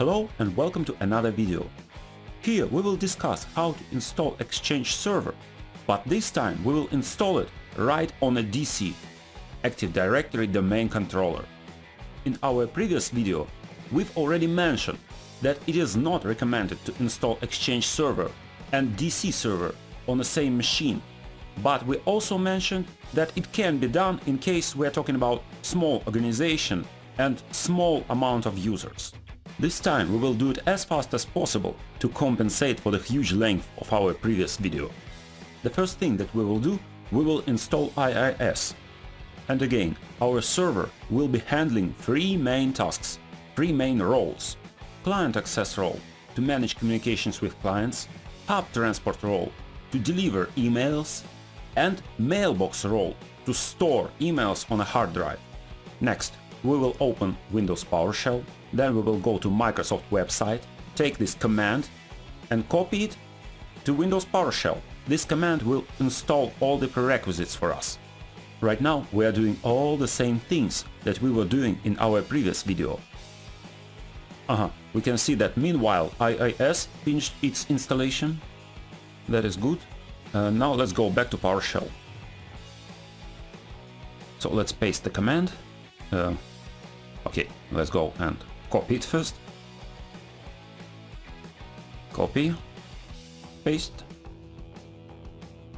Hello and welcome to another video. Here we will discuss how to install Exchange server, but this time we will install it right on a DC, Active Directory Domain Controller. In our previous video, we've already mentioned that it is not recommended to install Exchange server and DC server on the same machine, but we also mentioned that it can be done in case we are talking about small organization and small amount of users. This time we will do it as fast as possible to compensate for the huge length of our previous video. The first thing that we will do, we will install IIS. And again, our server will be handling three main tasks, three main roles. Client access role to manage communications with clients, hub transport role to deliver emails, and mailbox role to store emails on a hard drive. Next, we will open Windows PowerShell, then we will go to Microsoft website, take this command and copy it to Windows PowerShell. This command will install all the prerequisites for us. Right now we are doing all the same things that we were doing in our previous video. We can see that meanwhile IIS finished its installation. That is good. Now let's go back to PowerShell. So let's paste the command. Okay, let's go and copy it first. Copy, paste.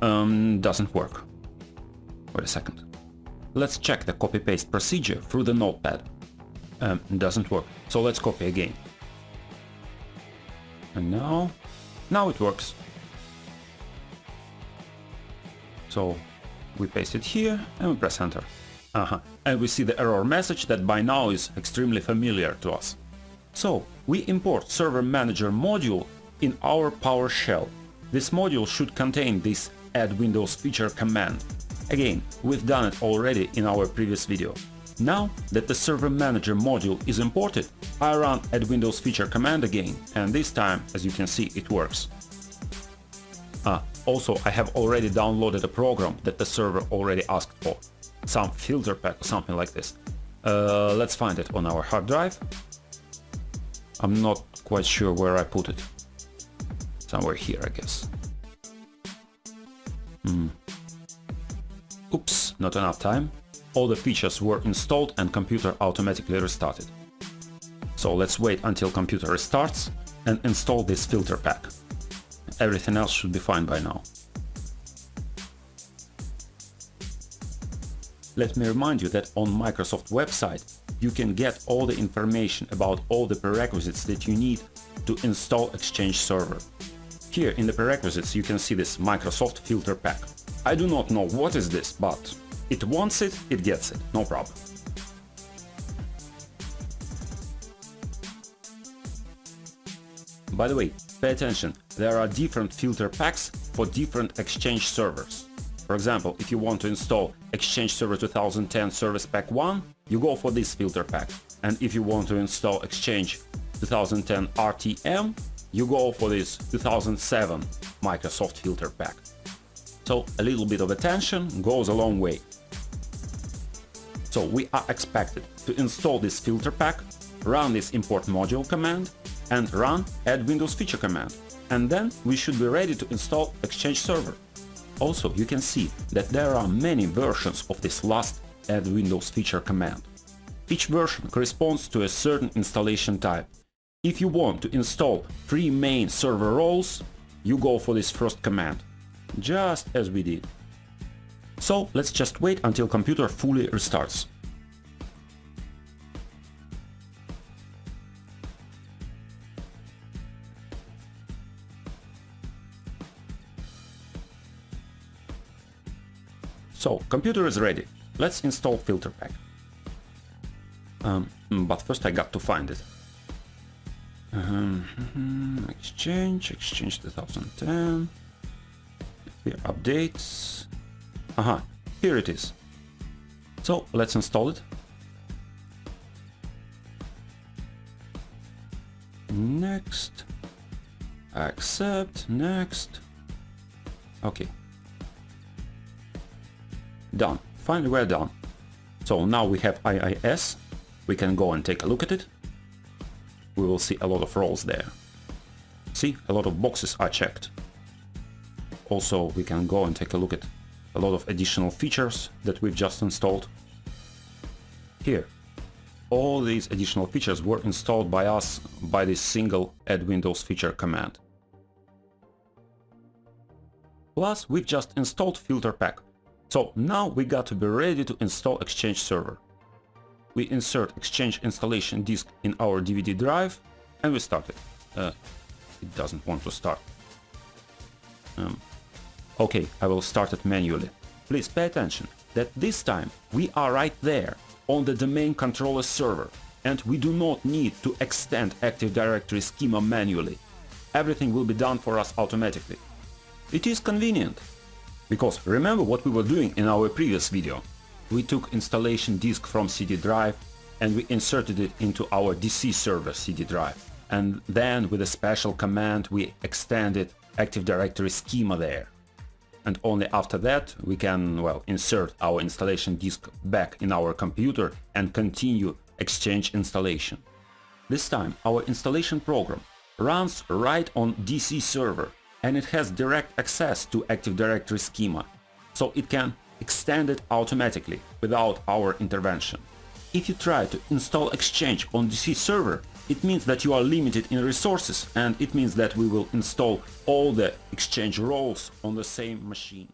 Doesn't work. Wait a second. Let's check the copy-paste procedure through the notepad. Doesn't work. So let's copy again. And now it works. So we paste it here and we press enter. And we see the error message that by now is extremely familiar to us. So we import Server Manager module in our PowerShell. This module should contain this add Windows feature command. Again, we've done it already in our previous video. Now that the Server Manager module is imported, I run add Windows feature command again, and this time, as you can see, it works. Also, I have already downloaded a program that the server already asked for. Some filter pack or something like this. Let's find it on our hard drive. I'm not quite sure where I put it. Somewhere here, I guess. Oops, not enough time. All the features were installed and computer automatically restarted. So let's wait until computer restarts and install this filter pack. Everything else should be fine by now. Let me remind you that on Microsoft website you can get all the information about all the prerequisites that you need to install Exchange server. Here in the prerequisites you can see this Microsoft filter pack. I do not know what is this, but it wants it, it gets it, no problem. By the way, pay attention, there are different filter packs for different Exchange servers. For example, if you want to install Exchange Server 2010 Service Pack 1, you go for this filter pack. And if you want to install Exchange 2010 RTM, you go for this 2007 Microsoft filter pack. So a little bit of attention goes a long way. So we are expected to install this filter pack, run this import module command, and run add Windows feature command. And then we should be ready to install Exchange server. Also, you can see that there are many versions of this last add Windows feature command. Each version corresponds to a certain installation type. If you want to install three main server roles, you go for this first command, just as we did. So let's just wait until computer fully restarts. So, computer is ready. Let's install filter pack. But first I got to find it. Exchange 2010. Here, updates. Here it is. So, let's install it. Next. Accept. Next. Okay. Done. Finally we're done. So now we have IIS. We can go and take a look at it. we will see a lot of roles there. See, a lot of boxes are checked. Also, we can go and take a look at a lot of additional features that we've just installed. Here, all these additional features were installed by us by this single add Windows feature command. Plus, we've just installed filter pack. So now we got to be ready to install Exchange server. We insert Exchange installation disk in our DVD drive and we start it. It doesn't want to start. Okay, I will start it manually. Please pay attention that this time we are right there on the domain controller server and we do not need to extend Active Directory schema manually. Everything will be done for us automatically. It is convenient, because remember what we were doing in our previous video. We took installation disk from CD drive and we inserted it into our DC server CD drive. And then with a special command we extended Active Directory schema there. And only after that we can, well, insert our installation disk back in our computer and continue Exchange installation. This time our installation program runs right on DC server and it has direct access to Active Directory schema, so it can extend it automatically without our intervention. If you try to install Exchange on DC server, it means that you are limited in resources and it means that we will install all the Exchange roles on the same machine.